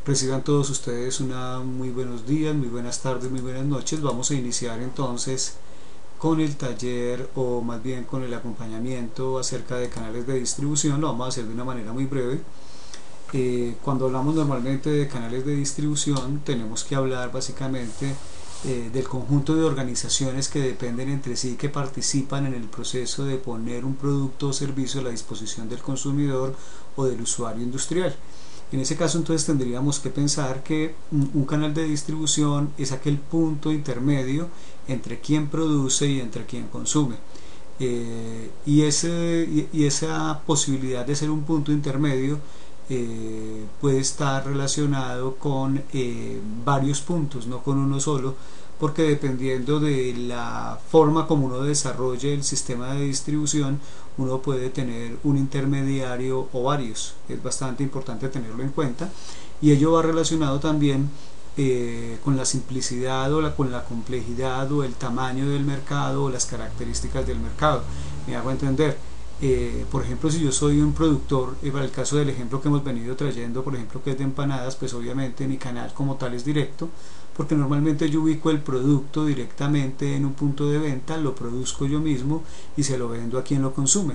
Reciban todos ustedes una muy buenos días, muy buenas tardes, muy buenas noches. Vamos a iniciar entonces con el taller, o más bien con el acompañamiento acerca de canales de distribución. Lo vamos a hacer de una manera muy breve. Cuando hablamos normalmente de canales de distribución, tenemos que hablar básicamente del conjunto de organizaciones que dependen entre sí, que participan en el proceso de poner un producto o servicio a la disposición del consumidor o del usuario industrial. En ese caso entonces tendríamos que pensar que un canal de distribución es aquel punto intermedio entre quien produce y entre quien consume. Y esa posibilidad de ser un punto intermedio puede estar relacionado con varios puntos, no con uno solo, porque dependiendo de la forma como uno desarrolle el sistema de distribución, uno puede tener un intermediario o varios. Es bastante importante tenerlo en cuenta, y ello va relacionado también con la simplicidad con la complejidad o el tamaño del mercado o las características del mercado. Me hago entender. Por ejemplo, si yo soy un productor, para el caso del ejemplo que hemos venido trayendo, por ejemplo, que es de empanadas, pues obviamente mi canal como tal es directo, porque normalmente yo ubico el producto directamente en un punto de venta, lo produzco yo mismo y se lo vendo a quien lo consume.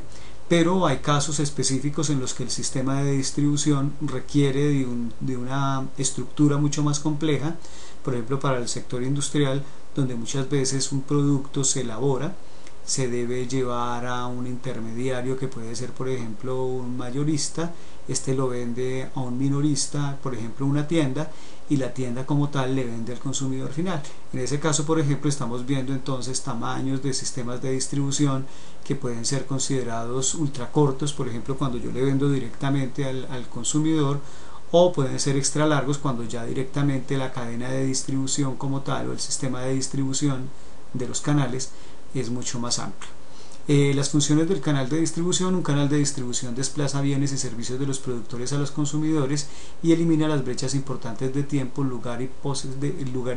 Pero hay casos específicos en los que el sistema de distribución requiere de una estructura mucho más compleja, por ejemplo para el sector industrial, donde muchas veces un producto se elabora, se debe llevar a un intermediario que puede ser, por ejemplo, un mayorista. Este lo vende a un minorista, por ejemplo una tienda, y la tienda como tal le vende al consumidor final. En ese caso, por ejemplo, estamos viendo entonces tamaños de sistemas de distribución que pueden ser considerados ultracortos, por ejemplo cuando yo le vendo directamente al consumidor, o pueden ser extra largos cuando ya directamente la cadena de distribución como tal, o el sistema de distribución de los canales, es mucho más amplio. Las funciones del canal de distribución: un canal de distribución desplaza bienes y servicios de los productores a los consumidores y elimina las brechas importantes de tiempo, lugar y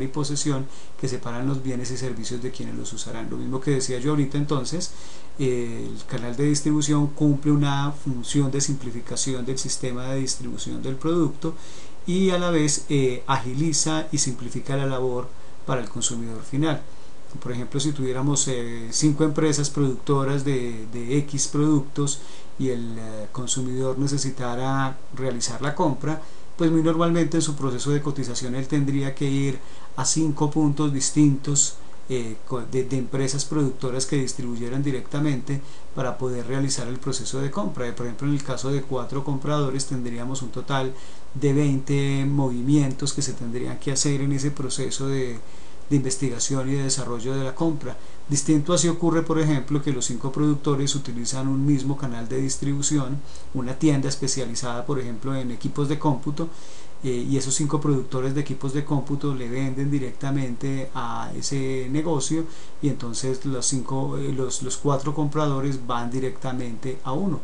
posesión que separan los bienes y servicios de quienes los usarán. Lo mismo que decía yo ahorita. Entonces el canal de distribución cumple una función de simplificación del sistema de distribución del producto, y a la vez agiliza y simplifica la labor para el consumidor final. Por ejemplo, si tuviéramos 5 empresas productoras de X productos y el consumidor necesitara realizar la compra, pues muy normalmente en su proceso de cotización él tendría que ir a 5 puntos distintos de empresas productoras que distribuyeran directamente para poder realizar el proceso de compra. Por ejemplo, en el caso de 4 compradores tendríamos un total de 20 movimientos que se tendrían que hacer en ese proceso de investigación y de desarrollo de la compra. Distinto así ocurre, por ejemplo, que los 5 productores utilizan un mismo canal de distribución, una tienda especializada, por ejemplo, en equipos de cómputo, y esos 5 productores de equipos de cómputo le venden directamente a ese negocio, y entonces los 4 compradores van directamente a uno.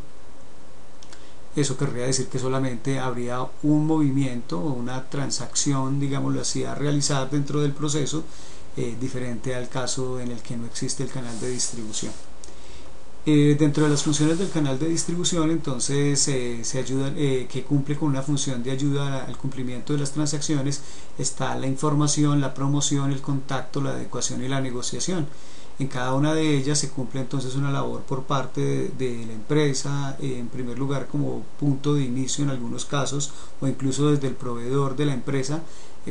Eso querría decir que solamente habría un movimiento o una transacción, digámoslo así, a realizar dentro del proceso, diferente al caso en el que no existe el canal de distribución. Dentro de las funciones del canal de distribución, entonces se ayuda, que cumple con una función de ayuda al cumplimiento de las transacciones, está la información, la promoción, el contacto, la adecuación y la negociación. En cada una de ellas se cumple entonces una labor por parte de la empresa, en primer lugar como punto de inicio en algunos casos, o incluso desde el proveedor de la empresa,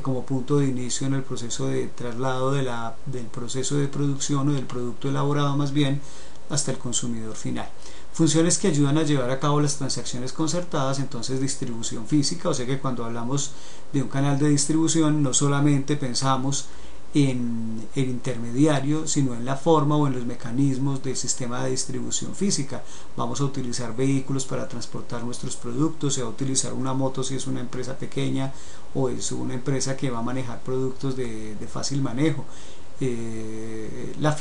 como punto de inicio en el proceso de traslado del proceso de producción, o del producto elaborado más bien, hasta el consumidor final. Funciones que ayudan a llevar a cabo las transacciones concertadas: entonces distribución física, o sea que cuando hablamos de un canal de distribución no solamente pensamos en el intermediario, sino en la forma o en los mecanismos del sistema de distribución física. Vamos a utilizar vehículos para transportar nuestros productos, se va a utilizar una moto si es una empresa pequeña o es una empresa que va a manejar productos de fácil manejo. La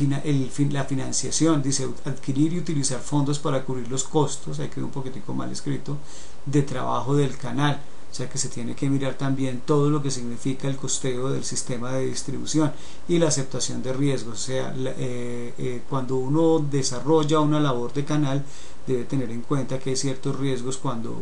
financiación, dice: adquirir y utilizar fondos para cubrir los costos, ahí quedó un poquitico mal escrito, de trabajo del canal. O sea que se tiene que mirar también todo lo que significa el costeo del sistema de distribución y la aceptación de riesgos. O sea, cuando uno desarrolla una labor de canal, debe tener en cuenta que hay ciertos riesgos cuando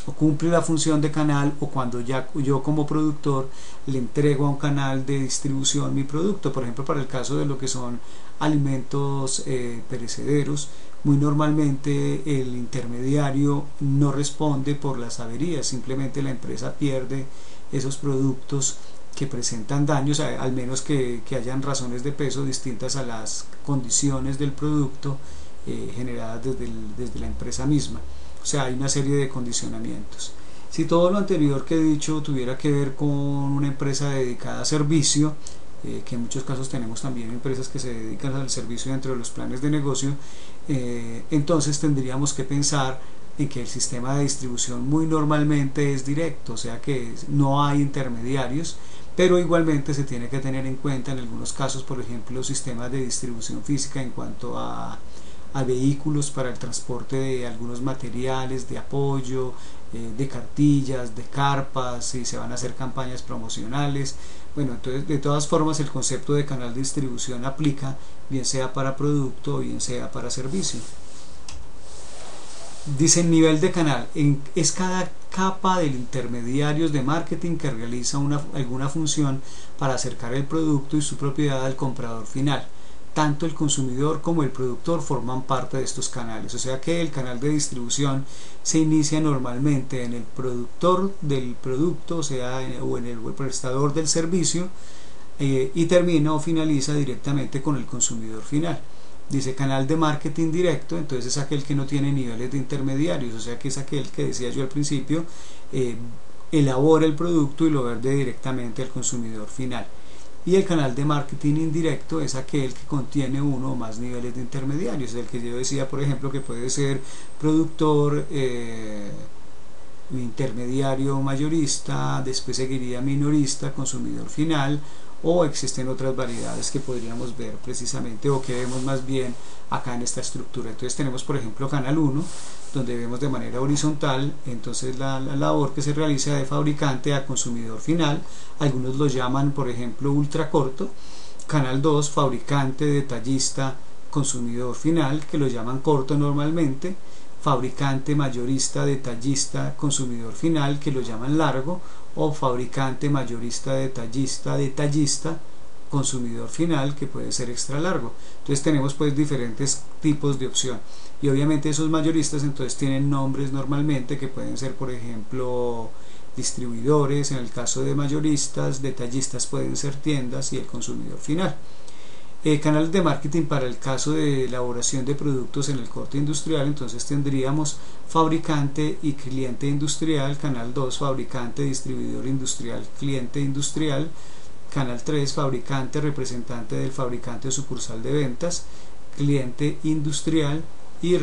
o cumple la función de canal, o cuando ya yo como productor le entrego a un canal de distribución mi producto. Por ejemplo, para el caso de lo que son alimentos perecederos, muy normalmente el intermediario no responde por las averías, simplemente la empresa pierde esos productos que presentan daños, al menos que hayan razones de peso distintas a las condiciones del producto generadas desde la empresa misma. O sea, hay una serie de condicionamientos. Si todo lo anterior que he dicho tuviera que ver con una empresa dedicada a servicio, que en muchos casos tenemos también empresas que se dedican al servicio dentro de los planes de negocio, entonces tendríamos que pensar en que el sistema de distribución muy normalmente es directo, o sea que no hay intermediarios, pero igualmente se tiene que tener en cuenta en algunos casos, por ejemplo, sistemas de distribución física en cuanto a vehículos para el transporte de algunos materiales de apoyo, de cartillas, de carpas, si se van a hacer campañas promocionales. Bueno, entonces de todas formas el concepto de canal de distribución aplica, bien sea para producto o bien sea para servicio. Dice nivel de canal, es cada capa del intermediarios de marketing que realiza alguna función para acercar el producto y su propiedad al comprador final. Tanto el consumidor como el productor forman parte de estos canales, o sea que el canal de distribución se inicia normalmente en el productor del producto, o en el prestador del servicio, y termina o finaliza directamente con el consumidor final. Dice canal de marketing directo, entonces es aquel que no tiene niveles de intermediarios, o sea que es aquel que decía yo al principio, elabora el producto y lo vende directamente al consumidor final. Y el canal de marketing indirecto es aquel que contiene uno o más niveles de intermediarios, el que yo decía, por ejemplo, que puede ser productor, intermediario mayorista, después seguiría minorista, consumidor final, o existen otras variedades que podríamos ver precisamente, o que vemos más bien acá en esta estructura. Entonces tenemos, por ejemplo, canal 1, donde vemos de manera horizontal entonces la labor que se realiza de fabricante a consumidor final. Algunos lo llaman, por ejemplo, ultra corto. Canal 2, fabricante, detallista, consumidor final, que lo llaman corto normalmente. Fabricante, mayorista, detallista, consumidor final, que lo llaman largo, o fabricante, mayorista, detallista, consumidor final, que puede ser extra largo. Entonces tenemos pues diferentes tipos de opción, y obviamente esos mayoristas entonces tienen nombres normalmente que pueden ser, por ejemplo, distribuidores en el caso de mayoristas, detallistas pueden ser tiendas, y el consumidor final. Canales de marketing para el caso de elaboración de productos en el corte industrial, entonces tendríamos fabricante y cliente industrial. Canal 2, fabricante, distribuidor industrial, cliente industrial. Canal 3, fabricante, representante del fabricante o sucursal de ventas, cliente industrial, y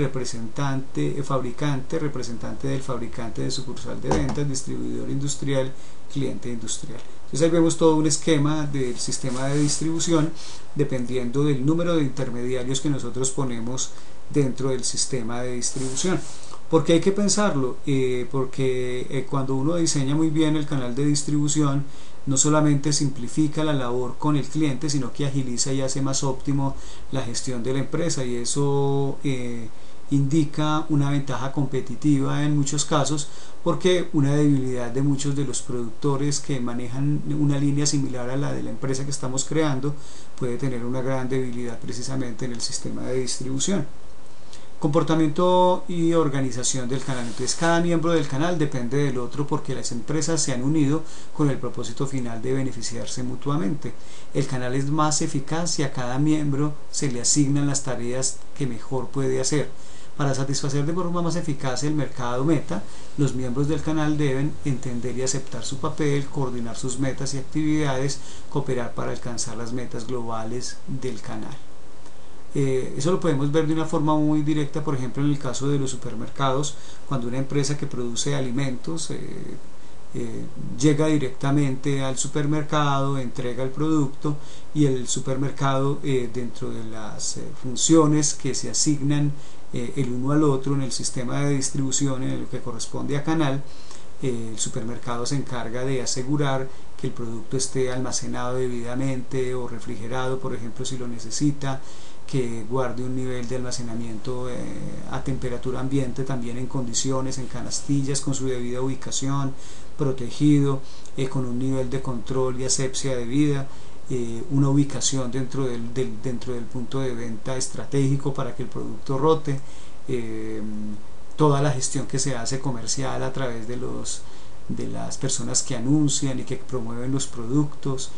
fabricante, representante del fabricante de sucursal de ventas, distribuidor industrial, cliente industrial. Entonces ahí vemos todo un esquema del sistema de distribución dependiendo del número de intermediarios que nosotros ponemos dentro del sistema de distribución. ¿Por qué hay que pensarlo? Porque cuando uno diseña muy bien el canal de distribución, no solamente simplifica la labor con el cliente, sino que agiliza y hace más óptimo la gestión de la empresa, y eso indica una ventaja competitiva en muchos casos, porque una debilidad de muchos de los productores que manejan una línea similar a la de la empresa que estamos creando puede tener una gran debilidad precisamente en el sistema de distribución. Comportamiento y organización del canal. Entonces cada miembro del canal depende del otro, porque las empresas se han unido con el propósito final de beneficiarse mutuamente. El canal es más eficaz si a cada miembro se le asignan las tareas que mejor puede hacer. Para satisfacer de forma más eficaz el mercado meta, los miembros del canal deben entender y aceptar su papel, coordinar sus metas y actividades, cooperar para alcanzar las metas globales del canal. Eso lo podemos ver de una forma muy directa, por ejemplo, en el caso de los supermercados, cuando una empresa que produce alimentos llega directamente al supermercado, entrega el producto, y el supermercado, dentro de las funciones que se asignan el uno al otro en el sistema de distribución en el que corresponde a canal, El supermercado se encarga de asegurar que el producto esté almacenado debidamente o refrigerado, por ejemplo, si lo necesita, que guarde un nivel de almacenamiento a temperatura ambiente, también en condiciones, en canastillas, con su debida ubicación, protegido, con un nivel de control y asepsia debida, una ubicación dentro del punto de venta estratégico para que el producto rote, toda la gestión que se hace comercial a través de las personas que anuncian y que promueven los productos.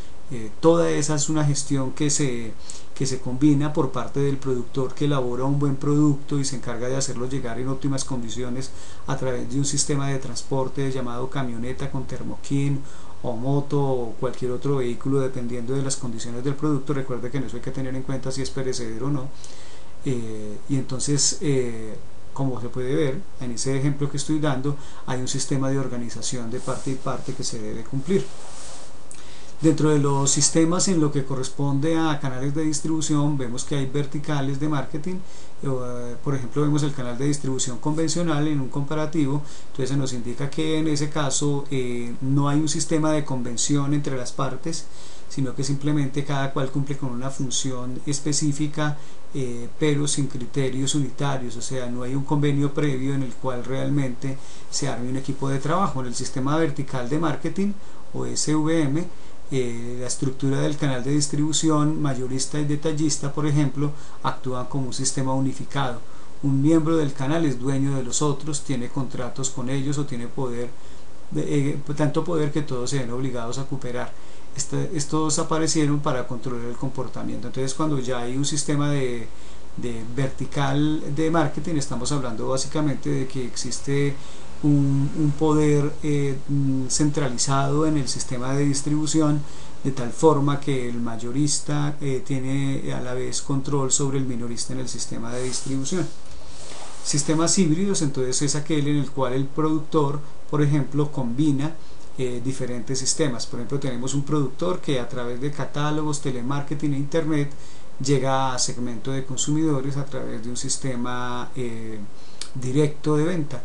Toda esa es una gestión que se combina por parte del productor, que elabora un buen producto y se encarga de hacerlo llegar en óptimas condiciones a través de un sistema de transporte llamado camioneta con termoquín o moto o cualquier otro vehículo, dependiendo de las condiciones del producto. Recuerde que en eso hay que tener en cuenta si es perecedero o no. Y entonces, como se puede ver en ese ejemplo que estoy dando, hay un sistema de organización de parte y parte que se debe cumplir. Dentro de los sistemas, en lo que corresponde a canales de distribución, vemos que hay verticales de marketing. Por ejemplo, vemos el canal de distribución convencional en un comparativo. Entonces se nos indica que en ese caso no hay un sistema de convención entre las partes, sino que simplemente cada cual cumple con una función específica, pero sin criterios unitarios. O sea, no hay un convenio previo en el cual realmente se arme un equipo de trabajo. En el sistema vertical de marketing o SVM, la estructura del canal de distribución, mayorista y detallista, por ejemplo, actúan como un sistema unificado. Un miembro del canal es dueño de los otros, tiene contratos con ellos o tiene poder, tanto poder que todos se ven obligados a cooperar. Estos aparecieron para controlar el comportamiento. Entonces, cuando ya hay un sistema de vertical de marketing, estamos hablando básicamente de que existe un poder centralizado en el sistema de distribución, de tal forma que el mayorista tiene a la vez control sobre el minorista en el sistema de distribución. Sistemas híbridos, entonces, es aquel en el cual el productor, por ejemplo, combina diferentes sistemas. Por ejemplo, tenemos un productor que a través de catálogos, telemarketing e internet llega a segmento de consumidores a través de un sistema directo de venta.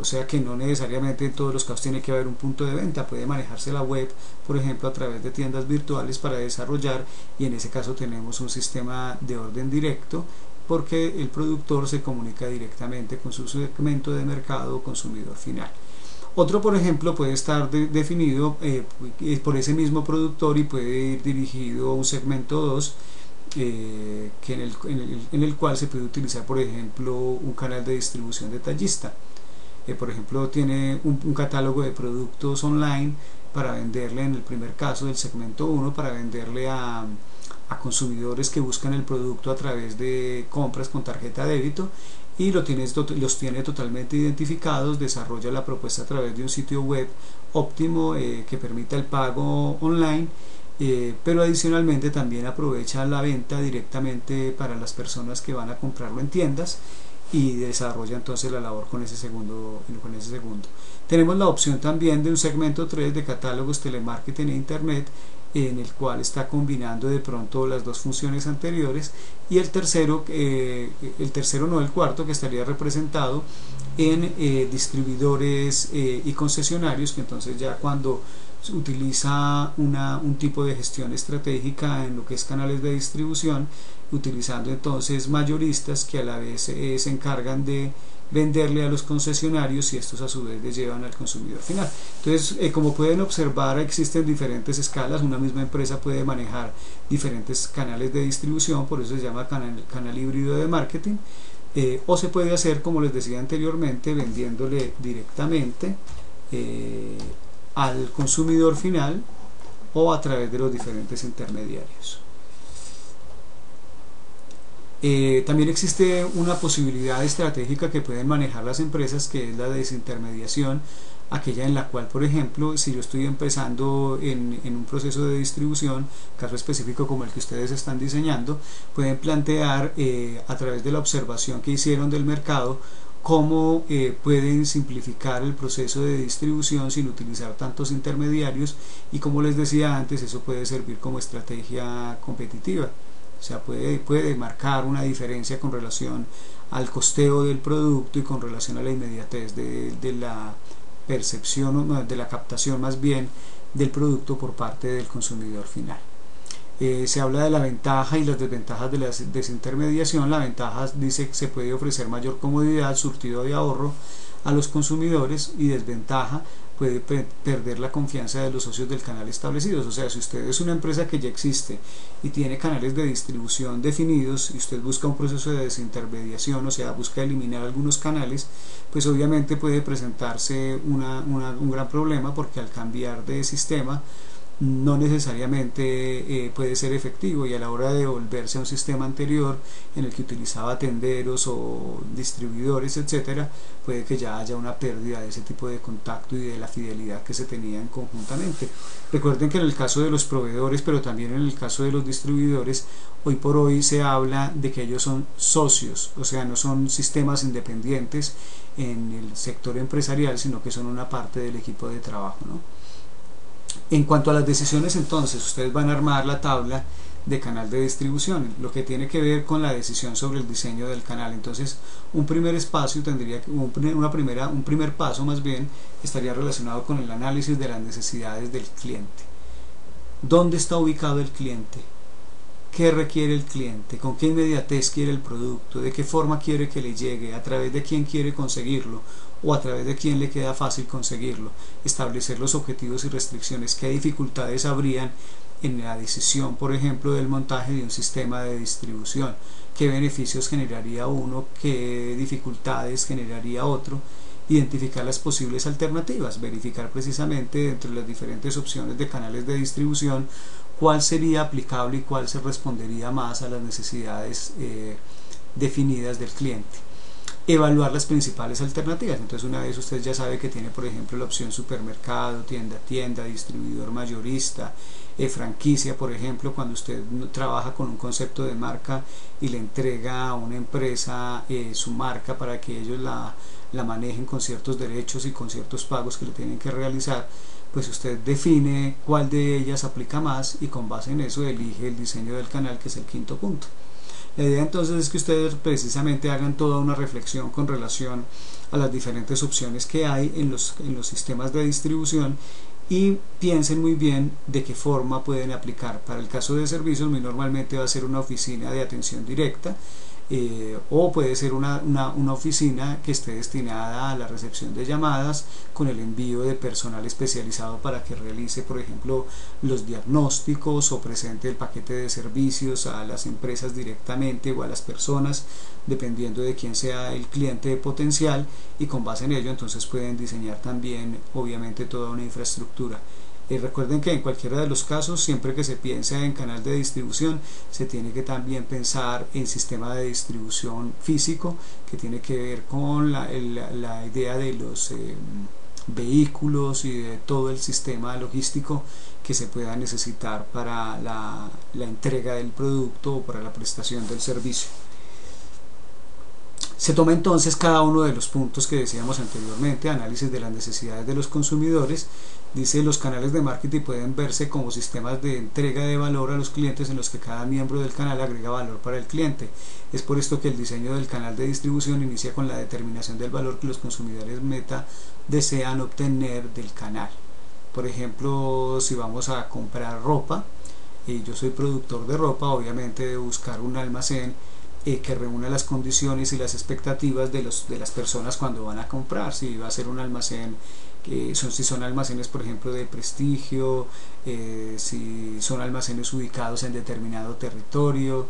O sea que no necesariamente en todos los casos tiene que haber un punto de venta, puede manejarse la web, por ejemplo, a través de tiendas virtuales para desarrollar, y en ese caso tenemos un sistema de orden directo, porque el productor se comunica directamente con su segmento de mercado o consumidor final. Otro, por ejemplo, puede estar definido por ese mismo productor y puede ir dirigido a un segmento 2, en el cual se puede utilizar, por ejemplo, un canal de distribución detallista. Por ejemplo, tiene un catálogo de productos online para venderle, en el primer caso del segmento 1, para venderle a consumidores que buscan el producto a través de compras con tarjeta de débito, y los tiene totalmente identificados. Desarrolla la propuesta a través de un sitio web óptimo que permita el pago online, pero adicionalmente también aprovecha la venta directamente para las personas que van a comprarlo en tiendas, y desarrolla entonces la labor con ese segundo. Tenemos la opción también de un segmento 3 de catálogos, telemarketing e internet, en el cual está combinando de pronto las dos funciones anteriores, y el tercero no, el cuarto, que estaría representado en distribuidores y concesionarios, que entonces ya cuando utiliza un tipo de gestión estratégica en lo que es canales de distribución, utilizando entonces mayoristas que a la vez se encargan de venderle a los concesionarios, y estos a su vez le llevan al consumidor final. Entonces, como pueden observar, existen diferentes escalas. Una misma empresa puede manejar diferentes canales de distribución, por eso se llama canal híbrido de marketing, o se puede hacer, como les decía anteriormente, vendiéndole directamente al consumidor final o a través de los diferentes intermediarios. También existe una posibilidad estratégica que pueden manejar las empresas, que es la desintermediación, aquella en la cual, por ejemplo, si yo estoy empezando en un proceso de distribución, caso específico como el que ustedes están diseñando, pueden plantear a través de la observación que hicieron del mercado cómo pueden simplificar el proceso de distribución sin utilizar tantos intermediarios, y como les decía antes, eso puede servir como estrategia competitiva. O sea, puede marcar una diferencia con relación al costeo del producto y con relación a la inmediatez de percepción, o de la captación más bien del producto por parte del consumidor final. Se habla de la ventaja y las desventajas de la desintermediación. La ventaja dice que se puede ofrecer mayor comodidad, surtido de ahorro a los consumidores, y desventaja puede perder la confianza de los socios del canal establecidos. O sea, si usted es una empresa que ya existe y tiene canales de distribución definidos y usted busca un proceso de desintermediación, o sea, busca eliminar algunos canales, pues obviamente puede presentarse un gran problema, porque al cambiar de sistema no necesariamente puede ser efectivo, y a la hora de volverse a un sistema anterior en el que utilizaba tenderos o distribuidores, etcétera, puede que ya haya una pérdida de ese tipo de contacto y de la fidelidad que se tenían conjuntamente. Recuerden que en el caso de los proveedores, pero también en el caso de los distribuidores, hoy por hoy se habla de que ellos son socios, o sea, no son sistemas independientes en el sector empresarial, sino que son una parte del equipo de trabajo, ¿no? En cuanto a las decisiones, entonces, ustedes van a armar la tabla de canal de distribución, lo que tiene que ver con la decisión sobre el diseño del canal. Entonces, un primer espacio tendría que, un primer paso más bien, estaría relacionado con el análisis de las necesidades del cliente. ¿Dónde está ubicado el cliente? ¿Qué requiere el cliente? ¿Con qué inmediatez quiere el producto? ¿De qué forma quiere que le llegue? ¿A través de quién quiere conseguirlo? ¿O a través de quién le queda fácil conseguirlo? Establecer los objetivos y restricciones. ¿Qué dificultades habrían en la decisión, por ejemplo, del montaje de un sistema de distribución? ¿Qué beneficios generaría uno? ¿Qué dificultades generaría otro? Identificar las posibles alternativas, verificar precisamente entre las diferentes opciones de canales de distribución cuál sería aplicable y cuál se respondería más a las necesidades definidas del cliente. Evaluar las principales alternativas. Entonces, una vez usted ya sabe que tiene, por ejemplo, la opción supermercado, tienda a tienda, distribuidor mayorista, franquicia, por ejemplo, cuando usted trabaja con un concepto de marca y le entrega a una empresa su marca para que ellos la manejen con ciertos derechos y con ciertos pagos que le tienen que realizar, pues usted define cuál de ellas aplica más y con base en eso elige el diseño del canal, que es el quinto punto. La idea entonces es que ustedes precisamente hagan toda una reflexión con relación a las diferentes opciones que hay en los sistemas de distribución, y piensen muy bien de qué forma pueden aplicar. Para el caso de servicios, muy normalmente va a ser una oficina de atención directa, o puede ser una oficina que esté destinada a la recepción de llamadas con el envío de personal especializado para que realice, por ejemplo, los diagnósticos o presente el paquete de servicios a las empresas directamente o a las personas, dependiendo de quién sea el cliente potencial, y con base en ello entonces pueden diseñar también obviamente toda una infraestructura. Recuerden que en cualquiera de los casos, siempre que se piensa en canal de distribución, se tiene que también pensar en sistema de distribución físico, que tiene que ver con la idea de los vehículos y de todo el sistema logístico que se pueda necesitar para la entrega del producto o para la prestación del servicio. Se toma entonces cada uno de los puntos que decíamos anteriormente: análisis de las necesidades de los consumidores. Dice, los canales de marketing pueden verse como sistemas de entrega de valor a los clientes en los que cada miembro del canal agrega valor para el cliente. Es por esto que el diseño del canal de distribución inicia con la determinación del valor que los consumidores meta desean obtener del canal. Por ejemplo, si vamos a comprar ropa, y yo soy productor de ropa, obviamente debo buscar un almacén que reúna las condiciones y las expectativas de las personas cuando van a comprar. Si va a ser un almacén si son almacenes, por ejemplo, de prestigio, si son almacenes ubicados en determinado territorio,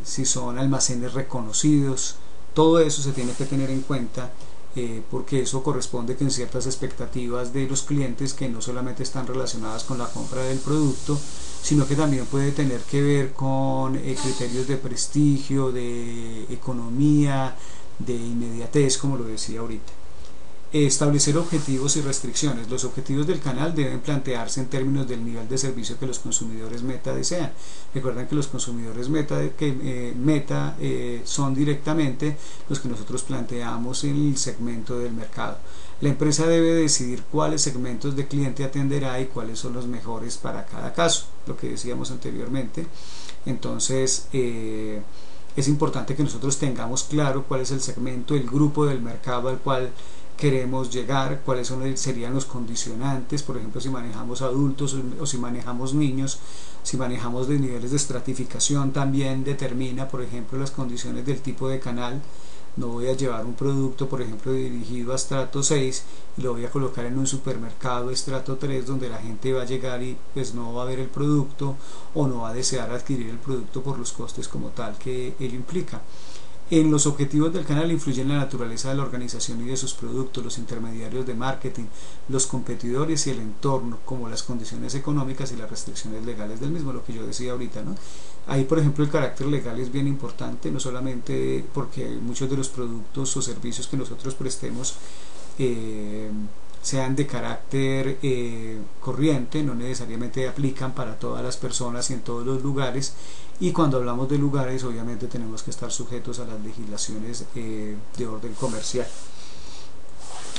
si son almacenes reconocidos, todo eso se tiene que tener en cuenta, porque eso corresponde con ciertas expectativas de los clientes que no solamente están relacionadas con la compra del producto, sino que también puede tener que ver con criterios de prestigio, de economía, de inmediatez, como lo decía ahorita. Establecer objetivos y restricciones. Los objetivos del canal deben plantearse en términos del nivel de servicio que los consumidores meta desean. Recuerden que los consumidores meta son directamente los que nosotros planteamos en el segmento del mercado. La empresa debe decidir cuáles segmentos de cliente atenderá y cuáles son los mejores para cada caso, lo que decíamos anteriormente. Entonces, es importante que nosotros tengamos claro cuál es el segmento, el grupo del mercado al cual queremos llegar, cuáles serían los condicionantes, por ejemplo si manejamos adultos o si manejamos niños, si manejamos de niveles de estratificación, también determina por ejemplo las condiciones del tipo de canal. No voy a llevar un producto por ejemplo dirigido a estrato 6 y lo voy a colocar en un supermercado estrato 3 donde la gente va a llegar y pues no va a ver el producto o no va a desear adquirir el producto por los costes como tal que ello implica. En los objetivos del canal influyen la naturaleza de la organización y de sus productos, los intermediarios de marketing, los competidores y el entorno, como las condiciones económicas y las restricciones legales del mismo, lo que yo decía ahorita, ¿no? Ahí, por ejemplo, el carácter legal es bien importante, no solamente porque muchos de los productos o servicios que nosotros prestemos sean de carácter corriente, no necesariamente aplican para todas las personas y en todos los lugares, y cuando hablamos de lugares obviamente tenemos que estar sujetos a las legislaciones de orden comercial.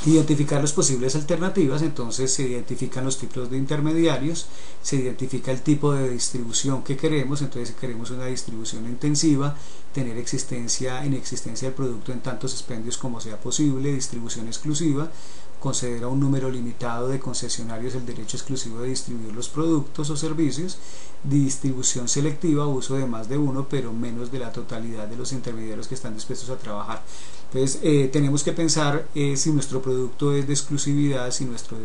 Identificar las posibles alternativas, entonces se identifican los tipos de intermediarios, se identifica el tipo de distribución que queremos, entonces si queremos una distribución intensiva, tener existencia el producto en tantos expendios como sea posible, distribución exclusiva, conceder a un número limitado de concesionarios el derecho exclusivo de distribuir los productos o servicios, distribución selectiva, uso de más de uno pero menos de la totalidad de los intermediarios que están dispuestos a trabajar. Entonces tenemos que pensar si nuestro producto es de exclusividad, si nuestro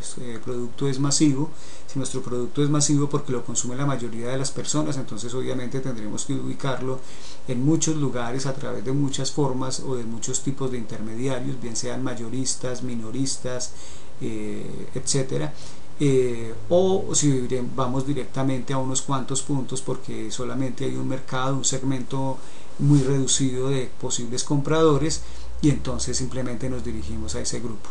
producto es masivo. Si nuestro producto es masivo porque lo consume la mayoría de las personas, entonces obviamente tendremos que ubicarlo en muchos lugares a través de muchas formas o de muchos tipos de intermediarios, bien sean mayoristas, minoristas, etcétera. O si vamos directamente a unos cuantos puntos porque solamente hay un mercado, un segmento muy reducido de posibles compradores, y entonces simplemente nos dirigimos a ese grupo.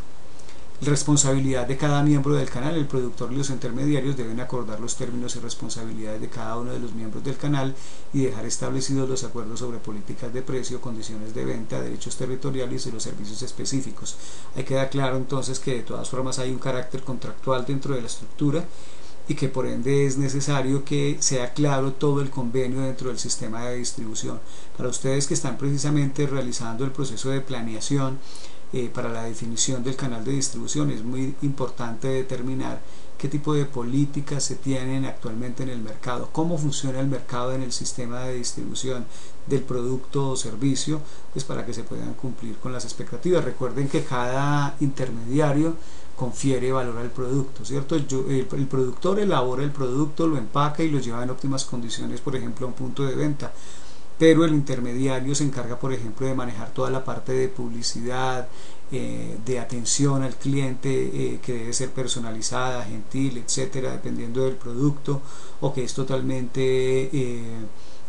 Responsabilidad de cada miembro del canal. El productor y los intermediarios deben acordar los términos y responsabilidades de cada uno de los miembros del canal y dejar establecidos los acuerdos sobre políticas de precio, condiciones de venta, derechos territoriales y los servicios específicos. Ahí queda claro entonces que de todas formas hay un carácter contractual dentro de la estructura y que por ende es necesario que sea claro todo el convenio dentro del sistema de distribución. Para ustedes que están precisamente realizando el proceso de planeación para la definición del canal de distribución, es muy importante determinar qué tipo de políticas se tienen actualmente en el mercado, cómo funciona el mercado en el sistema de distribución del producto o servicio, pues para que se puedan cumplir con las expectativas. Recuerden que cada intermediario confiere valor al producto, ¿cierto? El productor elabora el producto, lo empaca y lo lleva en óptimas condiciones, por ejemplo, a un punto de venta, pero el intermediario se encarga, por ejemplo, de manejar toda la parte de publicidad, de atención al cliente, que debe ser personalizada, gentil, etcétera, dependiendo del producto, o que es totalmente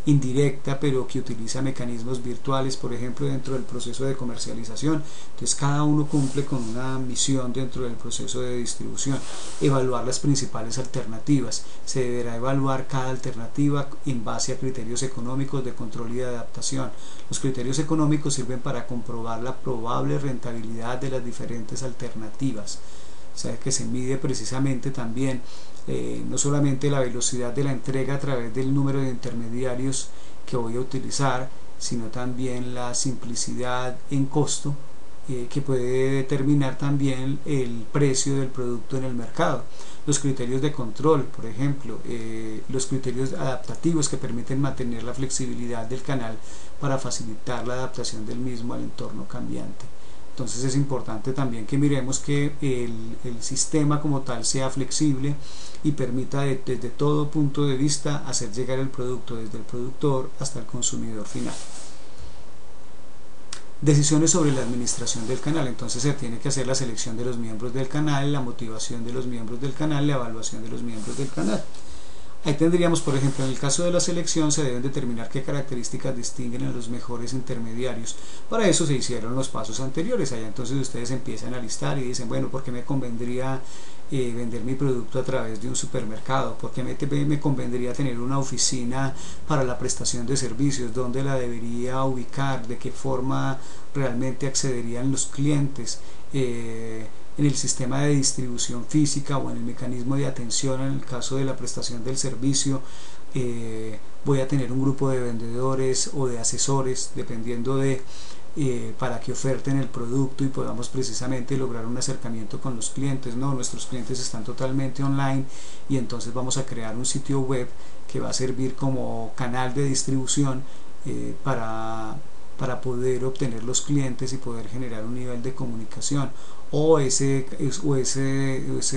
indirecta, pero que utiliza mecanismos virtuales, por ejemplo, dentro del proceso de comercialización. Entonces cada uno cumple con una misión dentro del proceso de distribución. Evaluar las principales alternativas. Se deberá evaluar cada alternativa en base a criterios económicos de control y de adaptación. Los criterios económicos sirven para comprobar la probable rentabilidad de las diferentes alternativas. O sea que se mide precisamente también no solamente la velocidad de la entrega a través del número de intermediarios que voy a utilizar, sino también la simplicidad en costo que puede determinar también el precio del producto en el mercado. Los criterios de control, por ejemplo, los criterios adaptativos que permiten mantener la flexibilidad del canal para facilitar la adaptación del mismo al entorno cambiante. Entonces es importante también que miremos que el sistema como tal sea flexible y permita desde todo punto de vista hacer llegar el producto desde el productor hasta el consumidor final. Decisiones sobre la administración del canal. Entonces se tiene que hacer la selección de los miembros del canal, la motivación de los miembros del canal, la evaluación de los miembros del canal. Ahí tendríamos, por ejemplo, en el caso de la selección se deben determinar qué características distinguen a los mejores intermediarios. Para eso se hicieron los pasos anteriores. Allá entonces ustedes empiezan a listar y dicen, bueno, ¿por qué me convendría vender mi producto a través de un supermercado? ¿Por qué me convendría tener una oficina para la prestación de servicios? ¿Dónde la debería ubicar? ¿De qué forma realmente accederían los clientes? En el sistema de distribución física o en el mecanismo de atención en el caso de la prestación del servicio, voy a tener un grupo de vendedores o de asesores dependiendo de para que oferten el producto y podamos precisamente lograr un acercamiento con los clientes. No, nuestros clientes están totalmente online y entonces vamos a crear un sitio web que va a servir como canal de distribución para poder obtener los clientes y poder generar un nivel de comunicación, o ese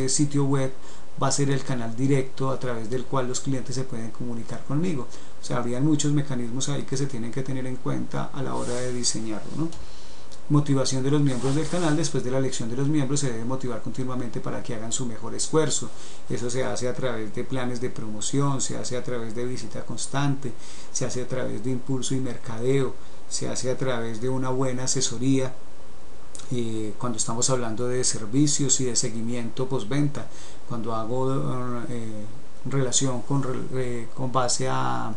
sitio web va a ser el canal directo a través del cual los clientes se pueden comunicar conmigo. O sea, habrían muchos mecanismos ahí que se tienen que tener en cuenta a la hora de diseñarlo, ¿no? Motivación de los miembros del canal. Después de la elección de los miembros se debe motivar continuamente para que hagan su mejor esfuerzo. Eso se hace a través de planes de promoción, se hace a través de visita constante, se hace a través de impulso y mercadeo, se hace a través de una buena asesoría cuando estamos hablando de servicios y de seguimiento postventa. Cuando hago relación con base a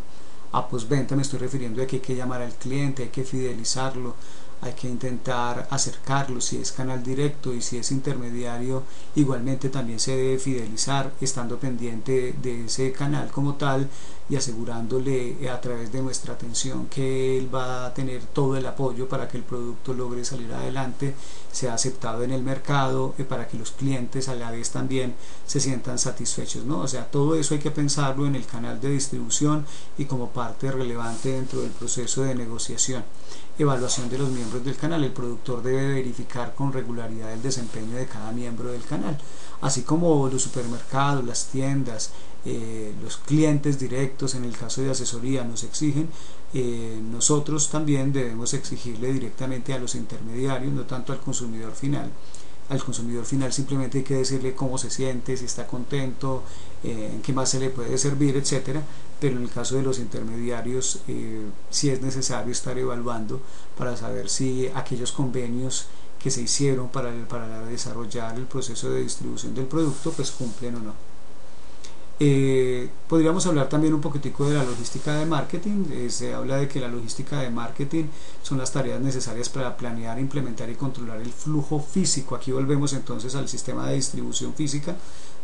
postventa, me estoy refiriendo a que hay que llamar al cliente, hay que fidelizarlo, hay que intentar acercarlo. Si es canal directo y si es intermediario, igualmente también se debe fidelizar, estando pendiente de ese canal como tal y asegurándole a través de nuestra atención que él va a tener todo el apoyo para que el producto logre salir adelante, sea aceptado en el mercado, para que los clientes a la vez también se sientan satisfechos, ¿no? O sea, todo eso hay que pensarlo en el canal de distribución y como parte relevante dentro del proceso de negociación. Evaluación de los miembros del canal. El productor debe verificar con regularidad el desempeño de cada miembro del canal, así como los supermercados, las tiendas, los clientes directos en el caso de asesoría nos exigen. Nosotros también debemos exigirle directamente a los intermediarios, no tanto al consumidor final. Al consumidor final simplemente hay que decirle cómo se siente, si está contento, en qué más se le puede servir, etcétera. Pero en el caso de los intermediarios sí es necesario estar evaluando para saber si aquellos convenios que se hicieron para desarrollar el proceso de distribución del producto pues cumplen o no. Podríamos hablar también un poquitico de la logística de marketing. Se habla de que la logística de marketing son las tareas necesarias para planear, implementar y controlar el flujo físico. Aquí volvemos entonces al sistema de distribución física,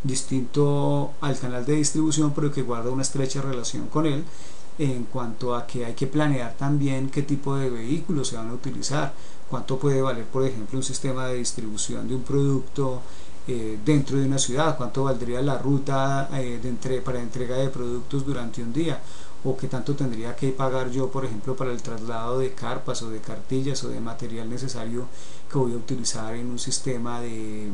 distinto al canal de distribución, pero que guarda una estrecha relación con él, en cuanto a que hay que planear también qué tipo de vehículos se van a utilizar, cuánto puede valer, por ejemplo, un sistema de distribución de un producto dentro de una ciudad, cuánto valdría la ruta para entrega de productos durante un día, o qué tanto tendría que pagar yo, por ejemplo, para el traslado de carpas o de cartillas o de material necesario que voy a utilizar en un sistema de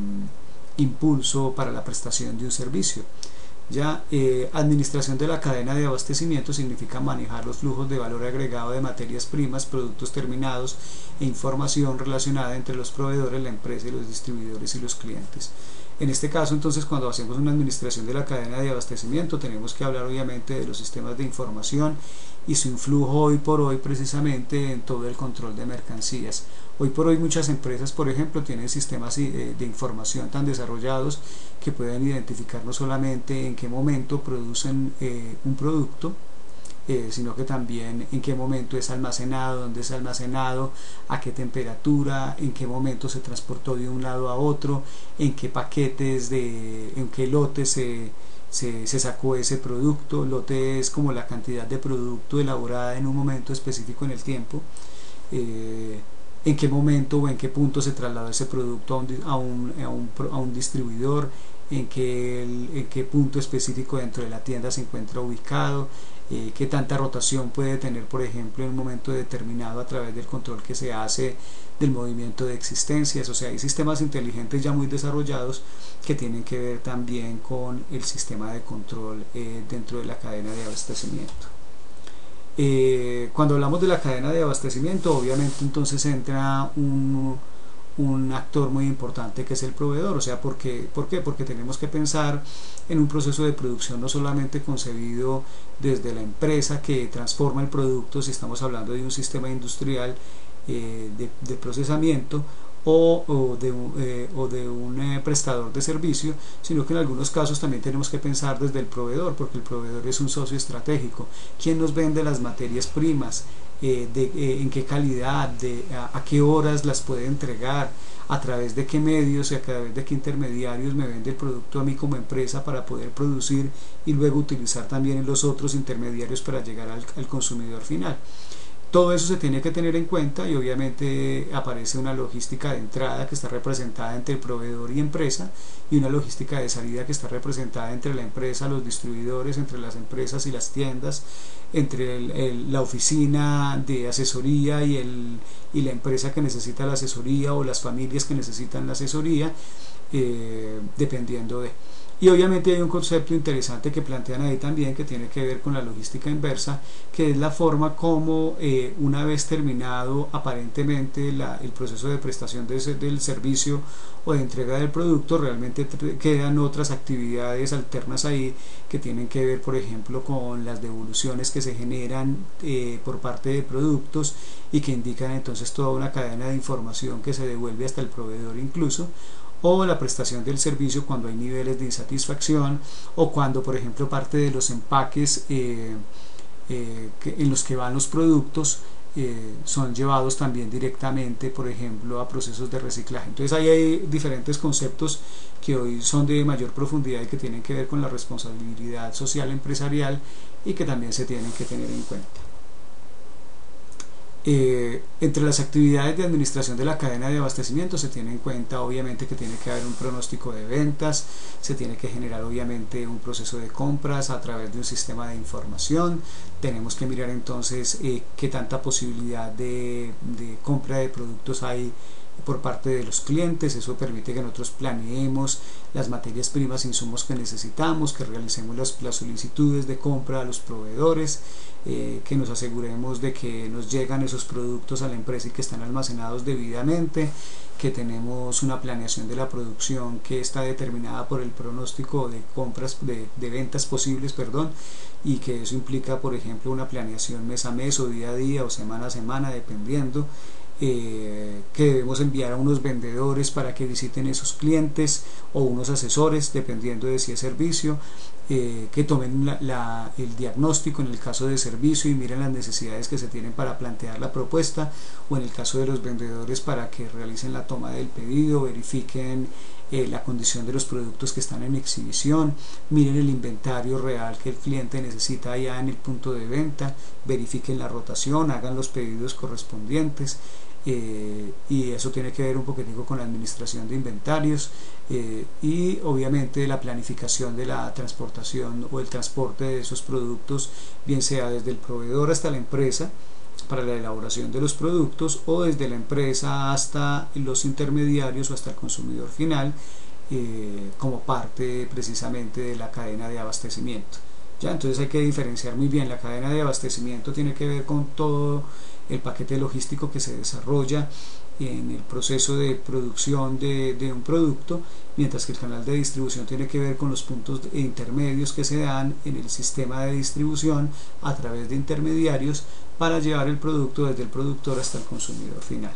impulso para la prestación de un servicio. Ya, administración de la cadena de abastecimiento significa manejar los flujos de valor agregado de materias primas, productos terminados e información relacionada entre los proveedores, la empresa y los distribuidores y los clientes. En este caso, entonces, cuando hacemos una administración de la cadena de abastecimiento, tenemos que hablar obviamente de los sistemas de información y su influjo hoy por hoy precisamente en todo el control de mercancías. Hoy por hoy muchas empresas, por ejemplo, tienen sistemas de información tan desarrollados que pueden identificar no solamente en qué momento producen un producto, sino que también en qué momento es almacenado, dónde es almacenado, a qué temperatura, en qué momento se transportó de un lado a otro, en qué paquetes, en qué lotes se sacó ese producto. Lote es como la cantidad de producto elaborada en un momento específico en el tiempo, en qué momento o en qué punto se trasladó ese producto a un distribuidor, en qué punto específico dentro de la tienda se encuentra ubicado, qué tanta rotación puede tener, por ejemplo, en un momento determinado a través del control que se hace del movimiento de existencias. O sea, hay sistemas inteligentes ya muy desarrollados que tienen que ver también con el sistema de control dentro de la cadena de abastecimiento. Cuando hablamos de la cadena de abastecimiento, obviamente entonces entra un actor muy importante que es el proveedor. O sea, ¿por qué? Porque tenemos que pensar en un proceso de producción no solamente concebido desde la empresa que transforma el producto, si estamos hablando de un sistema industrial de procesamiento o de un prestador de servicio, sino que en algunos casos también tenemos que pensar desde el proveedor, porque el proveedor es un socio estratégico. ¿Quién nos vende las materias primas? En qué calidad, a qué horas las puede entregar, a través de qué medios y a través de qué intermediarios me vende el producto a mí como empresa para poder producir y luego utilizar también los otros intermediarios para llegar al consumidor final. Todo eso se tiene que tener en cuenta y obviamente aparece una logística de entrada que está representada entre el proveedor y empresa, y una logística de salida que está representada entre la empresa, los distribuidores, entre las empresas y las tiendas, entre la oficina de asesoría y la empresa que necesita la asesoría, o las familias que necesitan la asesoría, dependiendo de... Y obviamente hay un concepto interesante que plantean ahí también, que tiene que ver con la logística inversa, que es la forma como una vez terminado aparentemente el proceso de prestación del servicio o de entrega del producto, realmente quedan otras actividades alternas ahí que tienen que ver, por ejemplo, con las devoluciones que se generan por parte de productos, y que indican entonces toda una cadena de información que se devuelve hasta el proveedor incluso, o la prestación del servicio cuando hay niveles de insatisfacción, o cuando, por ejemplo, parte de los empaques en los que van los productos son llevados también directamente, por ejemplo, a procesos de reciclaje. Entonces ahí hay diferentes conceptos que hoy son de mayor profundidad y que tienen que ver con la responsabilidad social empresarial, y que también se tienen que tener en cuenta. Entre las actividades de administración de la cadena de abastecimiento se tiene en cuenta obviamente que tiene que haber un pronóstico de ventas, se tiene que generar obviamente un proceso de compras a través de un sistema de información, tenemos que mirar entonces qué tanta posibilidad de compra de productos hay por parte de los clientes. Eso permite que nosotros planeemos las materias primas, insumos que necesitamos, que realicemos las solicitudes de compra a los proveedores, que nos aseguremos de que nos llegan esos productos a la empresa y que están almacenados debidamente, que tenemos una planeación de la producción que está determinada por el pronóstico de compras, de ventas posibles, perdón, y que eso implica, por ejemplo, una planeación mes a mes o día a día o semana a semana, dependiendo. Que debemos enviar a unos vendedores para que visiten esos clientes, o unos asesores, dependiendo de si es servicio, que tomen el diagnóstico en el caso de servicio y miren las necesidades que se tienen para plantear la propuesta, o en el caso de los vendedores para que realicen la toma del pedido, verifiquen la condición de los productos que están en exhibición, miren el inventario real que el cliente necesita allá en el punto de venta, verifiquen la rotación, hagan los pedidos correspondientes. Y eso tiene que ver un poquitico con la administración de inventarios, y obviamente la planificación de la transportación o el transporte de esos productos, bien sea desde el proveedor hasta la empresa para la elaboración de los productos, o desde la empresa hasta los intermediarios o hasta el consumidor final, como parte precisamente de la cadena de abastecimiento. ¿Ya? Entonces hay que diferenciar muy bien. La cadena de abastecimiento tiene que ver con todo el paquete logístico que se desarrolla en el proceso de producción de un producto, mientras que el canal de distribución tiene que ver con los puntos intermedios que se dan en el sistema de distribución a través de intermediarios para llevar el producto desde el productor hasta el consumidor final.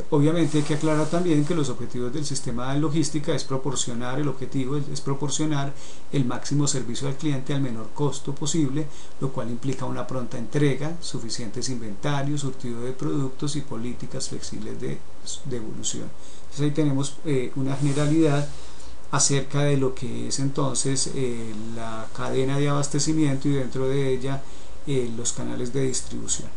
Obviamente hay que aclarar también que los objetivos del sistema de logística es proporcionar, el objetivo es proporcionar el máximo servicio al cliente al menor costo posible, lo cual implica una pronta entrega, suficientes inventarios, surtido de productos y políticas flexibles de devolución. Entonces ahí tenemos una generalidad acerca de lo que es entonces la cadena de abastecimiento, y dentro de ella los canales de distribución.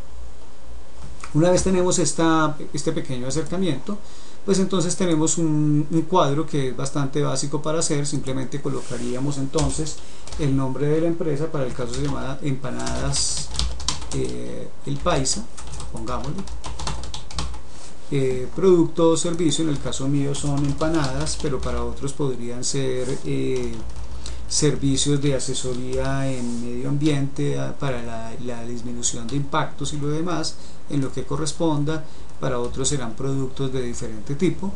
Una vez tenemos este pequeño acercamiento, pues entonces tenemos un cuadro que es bastante básico para hacer. Simplemente colocaríamos entonces el nombre de la empresa, para el caso se llama Empanadas El Paisa, pongámosle, producto o servicio, en el caso mío son empanadas, pero para otros podrían ser servicios de asesoría en medio ambiente para la disminución de impactos y lo demás, en lo que corresponda. Para otros serán productos de diferente tipo,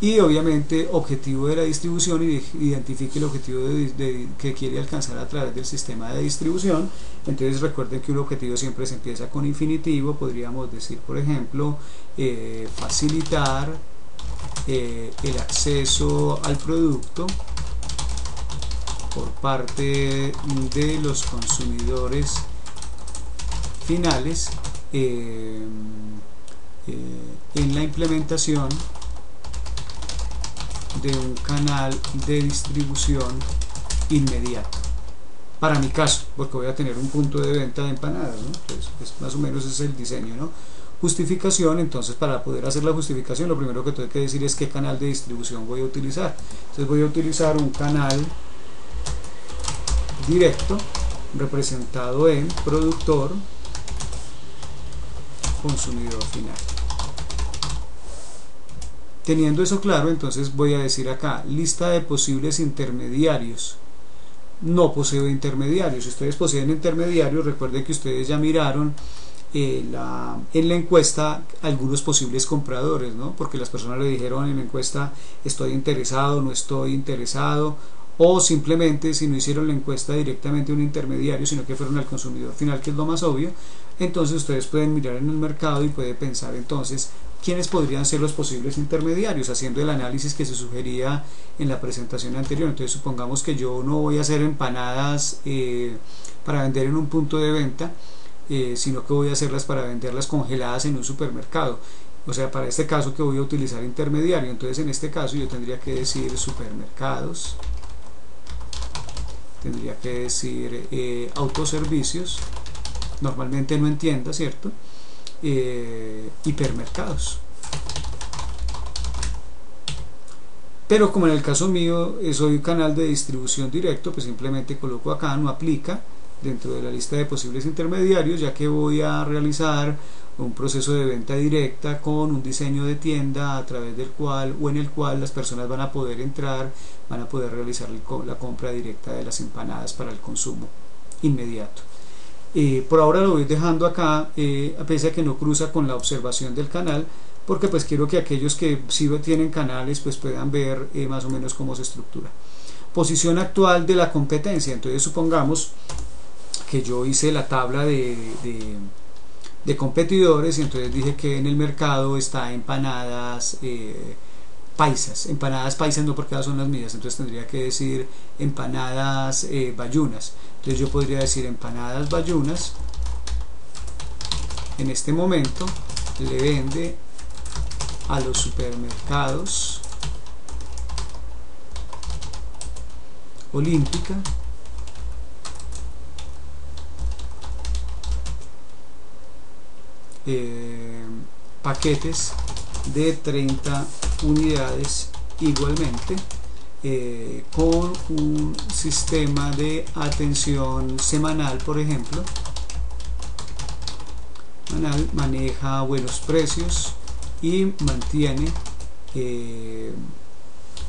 y obviamente objetivo de la distribución, y identifique el objetivo que quiere alcanzar a través del sistema de distribución. Entonces recuerden que un objetivo siempre se empieza con infinitivo. Podríamos decir, por ejemplo, facilitar el acceso al producto por parte de los consumidores finales en la implementación de un canal de distribución inmediato para mi caso, porque voy a tener un punto de venta de empanadas, ¿no? Entonces, pues, más o menos ese es el diseño, ¿no? Justificación. Entonces, para poder hacer la justificación, lo primero que tengo que decir es qué canal de distribución voy a utilizar. Entonces voy a utilizar un canal directo representado en productor, consumidor final. Teniendo eso claro, entonces voy a decir acá, lista de posibles intermediarios. No poseo intermediarios. Si ustedes poseen intermediarios, recuerden que ustedes ya miraron en la encuesta algunos posibles compradores, ¿no? Porque las personas le dijeron en la encuesta estoy interesado, no estoy interesado, o simplemente si no hicieron la encuesta directamente a un intermediario, sino que fueron al consumidor final, que es lo más obvio. Entonces ustedes pueden mirar en el mercado y pueden pensar entonces quiénes podrían ser los posibles intermediarios, haciendo el análisis que se sugería en la presentación anterior. Entonces supongamos que yo no voy a hacer empanadas para vender en un punto de venta, sino que voy a hacerlas para venderlas congeladas en un supermercado. O sea, para este caso que voy a utilizar intermediario. Entonces en este caso yo tendría que decir supermercados, tendría que decir autoservicios, normalmente no en tiendas, ¿cierto? Hipermercados. Pero como en el caso mío soy canal de distribución directo, pues simplemente coloco acá no aplica dentro de la lista de posibles intermediarios, ya que voy a realizar un proceso de venta directa con un diseño de tienda a través del cual o en el cual las personas van a poder entrar, van a poder realizar la compra directa de las empanadas para el consumo inmediato. Por ahora lo voy dejando acá, a pesar de que no cruza con la observación del canal, porque pues quiero que aquellos que sí tienen canales pues puedan ver más o menos cómo se estructura. Posición actual de la competencia. Entonces supongamos que yo hice la tabla de competidores y entonces dije que en el mercado está empanadas paisas. Empanadas paisas no, porque son las mías, entonces tendría que decir empanadas bayunas. Entonces yo podría decir empanadas bayunas en este momento le vende a los supermercados Olímpica, paquetes de 30 unidades igualmente, con un sistema de atención semanal, por ejemplo. Maneja buenos precios y mantiene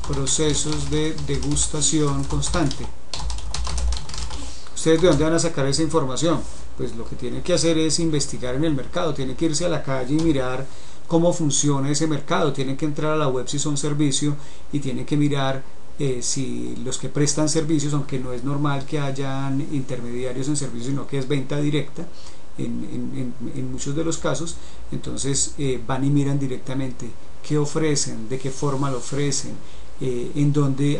procesos de degustación constante. ¿Ustedes de dónde van a sacar esa información? Pues lo que tienen que hacer es investigar en el mercado, tienen que irse a la calle y mirar cómo funciona ese mercado, tienen que entrar a la web si son servicio y tienen que mirar si los que prestan servicios, aunque no es normal que hayan intermediarios en servicios, sino que es venta directa en muchos de los casos, entonces van y miran directamente qué ofrecen, de qué forma lo ofrecen,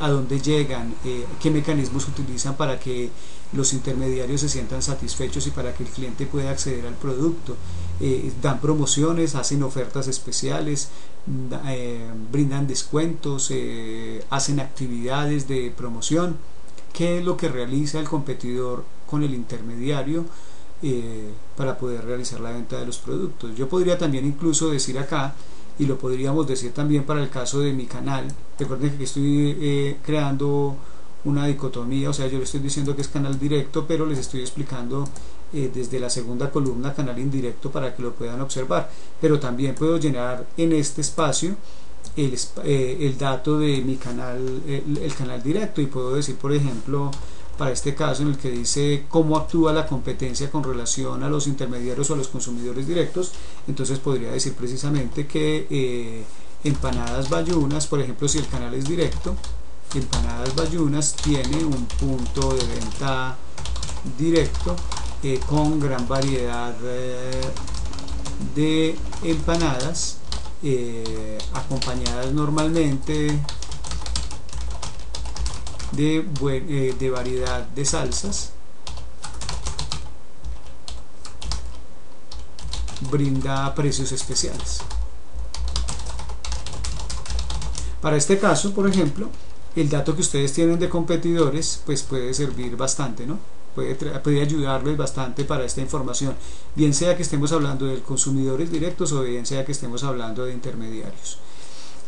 a dónde llegan, qué mecanismos utilizan para que los intermediarios se sientan satisfechos y para que el cliente pueda acceder al producto. Dan promociones, hacen ofertas especiales, brindan descuentos, hacen actividades de promoción. ¿Qué es lo que realiza el competidor con el intermediario para poder realizar la venta de los productos? Yo podría también incluso decir acá, y lo podríamos decir también para el caso de mi canal. Recuerden que estoy creando una dicotomía, o sea, yo les estoy diciendo que es canal directo, pero les estoy explicando desde la segunda columna canal indirecto para que lo puedan observar. Pero también puedo llenar en este espacio el dato de mi canal, el canal directo, y puedo decir, por ejemplo, para este caso en el que dice cómo actúa la competencia con relación a los intermediarios o a los consumidores directos, entonces podría decir precisamente que empanadas bayunas, por ejemplo, si el canal es directo, empanadas bayunas tiene un punto de venta directo con gran variedad de empanadas acompañadas normalmente de variedad de salsas, brinda precios especiales. Para este caso, por ejemplo, el dato que ustedes tienen de competidores pues puede servir bastante, ¿no? puede ayudarles bastante para esta información, bien sea que estemos hablando de consumidores directos o bien sea que estemos hablando de intermediarios.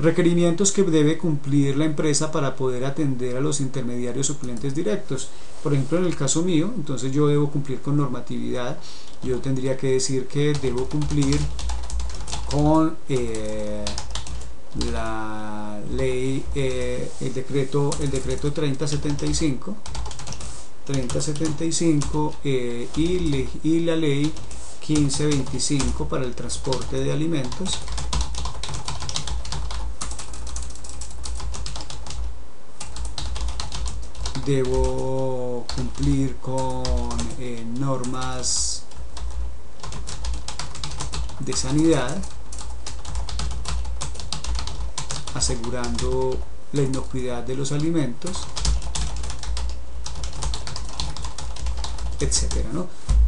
Requerimientos que debe cumplir la empresa para poder atender a los intermediarios o clientes directos. Por ejemplo, en el caso mío, entonces yo debo cumplir con normatividad. Yo tendría que decir que debo cumplir con la ley, el decreto 3075 y la ley 1525 para el transporte de alimentos. Debo cumplir con normas de sanidad, asegurando la inocuidad de los alimentos, etcétera, ¿no?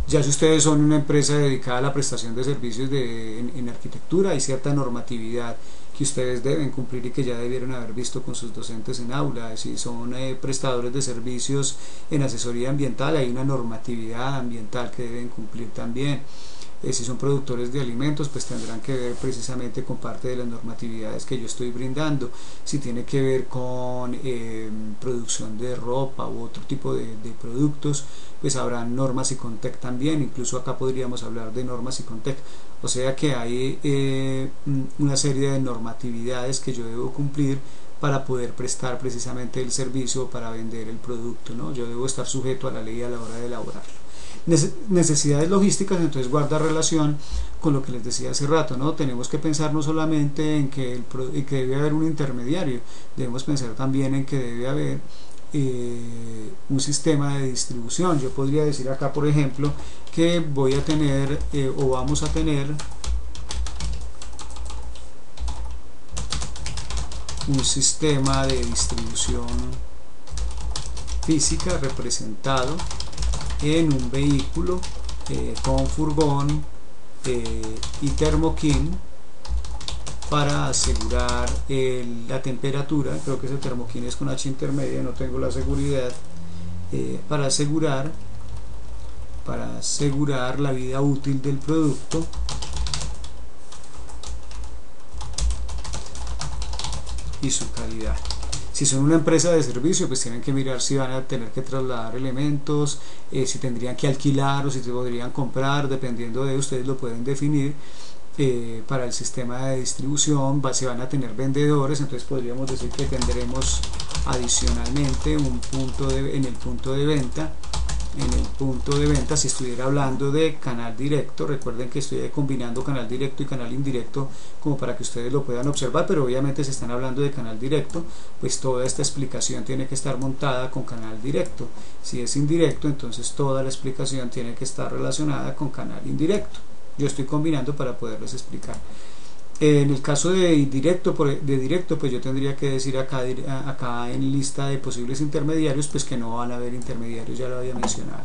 Ya si ustedes son una empresa dedicada a la prestación de servicios en arquitectura, hay cierta normatividad que ustedes deben cumplir y que ya debieron haber visto con sus docentes en aula. Si son prestadores de servicios en asesoría ambiental, hay una normatividad ambiental que deben cumplir también. Si son productores de alimentos, pues tendrán que ver precisamente con parte de las normatividades que yo estoy brindando. Si tiene que ver con producción de ropa u otro tipo de productos, pues habrá normas ICONTEC también. Incluso acá podríamos hablar de normas ICONTEC. O sea que hay una serie de normatividades que yo debo cumplir para poder prestar precisamente el servicio o para vender el producto, ¿no? Yo debo estar sujeto a la ley a la hora de elaborarlo. Necesidades logísticas, entonces guarda relación con lo que les decía hace rato, ¿no? Tenemos que pensar no solamente en que debe haber un intermediario, debemos pensar también en que debe haber un sistema de distribución. Yo podría decir acá, por ejemplo, que voy a tener o vamos a tener un sistema de distribución física representado en un vehículo con furgón y termoquín para asegurar la temperatura. Creo que ese termoquín es con H intermedia, no tengo la seguridad, para asegurar la vida útil del producto y su calidad. Si son una empresa de servicio, pues tienen que mirar si van a tener que trasladar elementos, si tendrían que alquilar o si se podrían comprar, dependiendo de ustedes lo pueden definir. Para el sistema de distribución si van a tener vendedores, entonces podríamos decir que tendremos adicionalmente un punto en el punto de venta. Si estuviera hablando de canal directo, recuerden que estoy combinando canal directo y canal indirecto como para que ustedes lo puedan observar, pero obviamente si están hablando de canal directo, pues toda esta explicación tiene que estar montada con canal directo. Si es indirecto, entonces toda la explicación tiene que estar relacionada con canal indirecto. Yo estoy combinando para poderles explicar. En el caso de directo, pues yo tendría que decir acá en lista de posibles intermediarios, pues que no van a haber intermediarios, ya lo había mencionado.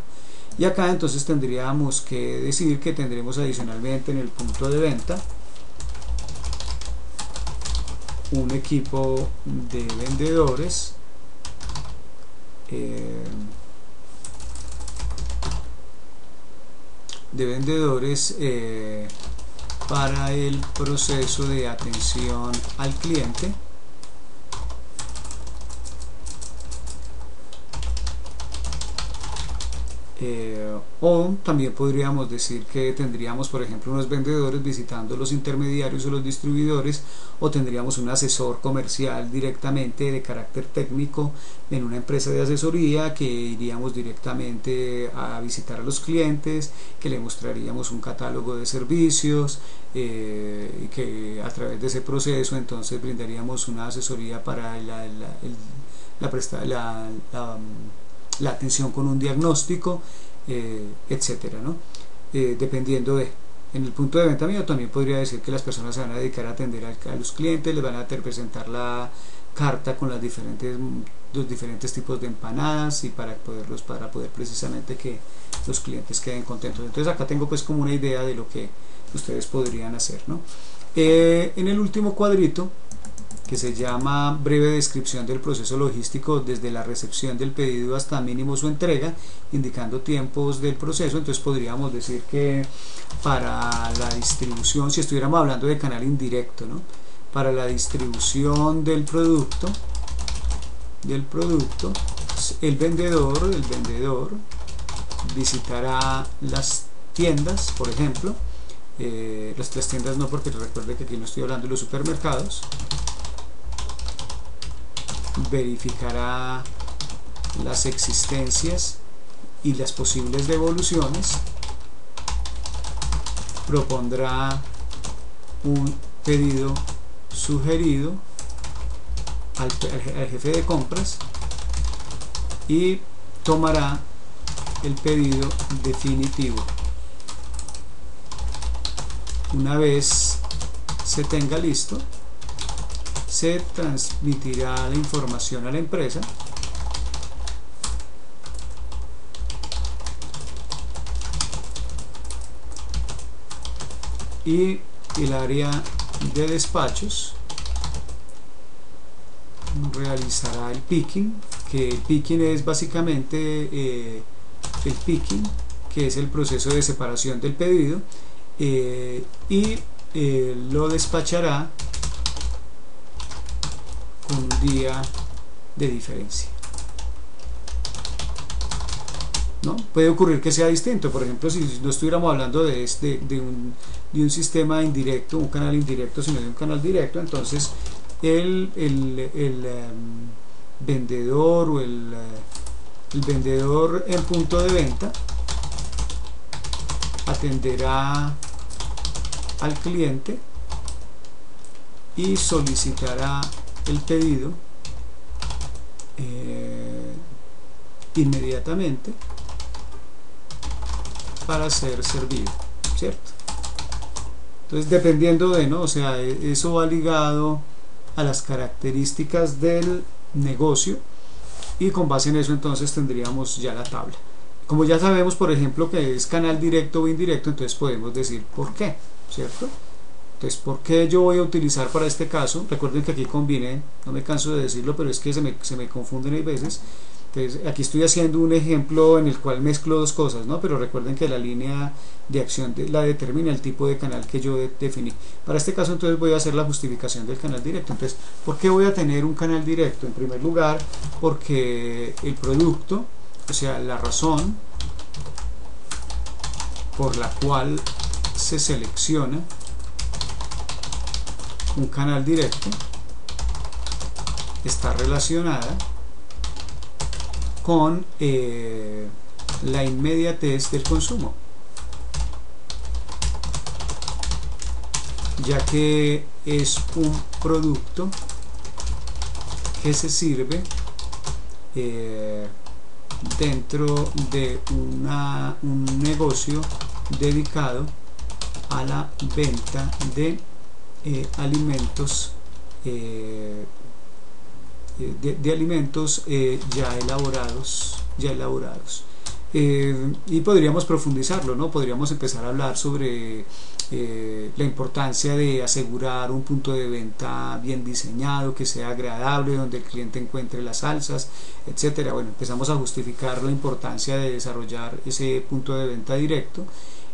Y acá entonces tendríamos que decir que tendremos adicionalmente en el punto de venta un equipo de vendedores para el proceso de atención al cliente, o también podríamos decir que tendríamos, por ejemplo, unos vendedores visitando los intermediarios o los distribuidores, o tendríamos un asesor comercial directamente de carácter técnico en una empresa de asesoría que iríamos directamente a visitar a los clientes, que le mostraríamos un catálogo de servicios y que a través de ese proceso entonces brindaríamos una asesoría para la atención con un diagnóstico, etcétera, ¿no? Dependiendo de. En el punto de venta mío también podría decir que las personas se van a dedicar a atender a los clientes, les van a presentar la carta con los diferentes tipos de empanadas y para poder precisamente que los clientes queden contentos. Entonces acá tengo pues como una idea de lo que ustedes podrían hacer, ¿no? En el último cuadrito que se llama breve descripción del proceso logístico desde la recepción del pedido hasta mínimo su entrega, indicando tiempos del proceso. Entonces podríamos decir que para la distribución, si estuviéramos hablando de canal indirecto, ¿no? Para la distribución del producto, el vendedor visitará las tiendas, por ejemplo, las tiendas no, porque recuerde que aquí no estoy hablando de los supermercados, verificará las existencias y las posibles devoluciones, propondrá un pedido sugerido al jefe de compras y tomará el pedido definitivo. Una vez se tenga listo, se transmitirá la información a la empresa y el área de despachos realizará el picking, que el picking es básicamente el picking, que es el proceso de separación del pedido, y lo despachará con un día de diferencia, ¿no? Puede ocurrir que sea distinto. Por ejemplo, si no estuviéramos hablando de un sistema indirecto, un canal indirecto, sino de un canal directo, entonces el vendedor o el vendedor en punto de venta atenderá al cliente y solicitará el pedido inmediatamente para ser servido, ¿cierto? Entonces, dependiendo de, ¿no? O sea, eso va ligado a las características del negocio, y con base en eso entonces tendríamos ya la tabla. Como ya sabemos, por ejemplo, que es canal directo o indirecto, entonces podemos decir por qué, ¿cierto? Entonces, ¿por qué yo voy a utilizar para este caso? Recuerden que aquí combiné, no me canso de decirlo, pero es que se me confunden hay veces. Entonces, aquí estoy haciendo un ejemplo en el cual mezclo dos cosas, ¿no? Pero recuerden que la línea de acción la determina el tipo de canal que yo definí. Para este caso, entonces voy a hacer la justificación del canal directo. Entonces, ¿por qué voy a tener un canal directo? En primer lugar, porque el producto, o sea, la razón por la cual se selecciona un canal directo está relacionada con la inmediatez del consumo, ya que es un producto que se sirve dentro de un negocio dedicado a la venta de alimentos ya elaborados, y podríamos profundizarlo, ¿no? Podríamos empezar a hablar sobre la importancia de asegurar un punto de venta bien diseñado, que sea agradable, donde el cliente encuentre las salsas, etcétera. Bueno, empezamos a justificar la importancia de desarrollar ese punto de venta directo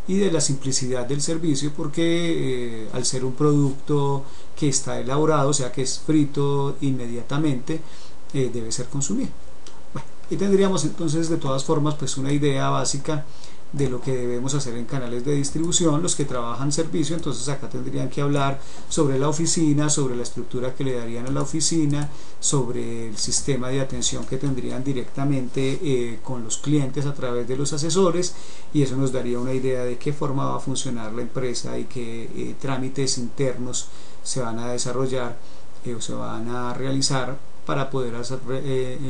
y de la simplicidad del servicio, porque al ser un producto que está elaborado, o sea que es frito inmediatamente, debe ser consumido. Bueno, y tendríamos entonces de todas formas pues una idea básica de lo que debemos hacer en canales de distribución. Los que trabajan servicio, entonces acá tendrían que hablar sobre la oficina, sobre la estructura que le darían a la oficina, sobre el sistema de atención que tendrían directamente con los clientes a través de los asesores, y eso nos daría una idea de qué forma va a funcionar la empresa y qué trámites internos se van a desarrollar o se van a realizar para poder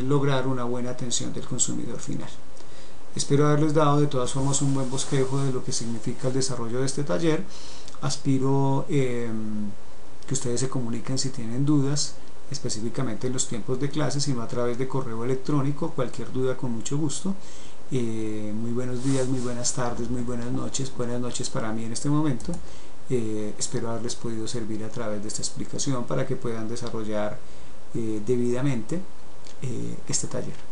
lograr una buena atención del consumidor final. Espero haberles dado de todas formas un buen bosquejo de lo que significa el desarrollo de este taller. Aspiro que ustedes se comuniquen si tienen dudas, específicamente en los tiempos de clase, sino a través de correo electrónico. Cualquier duda, con mucho gusto. Muy buenos días, muy buenas tardes, muy buenas noches para mí en este momento, Espero haberles podido servir a través de esta explicación para que puedan desarrollar debidamente este taller.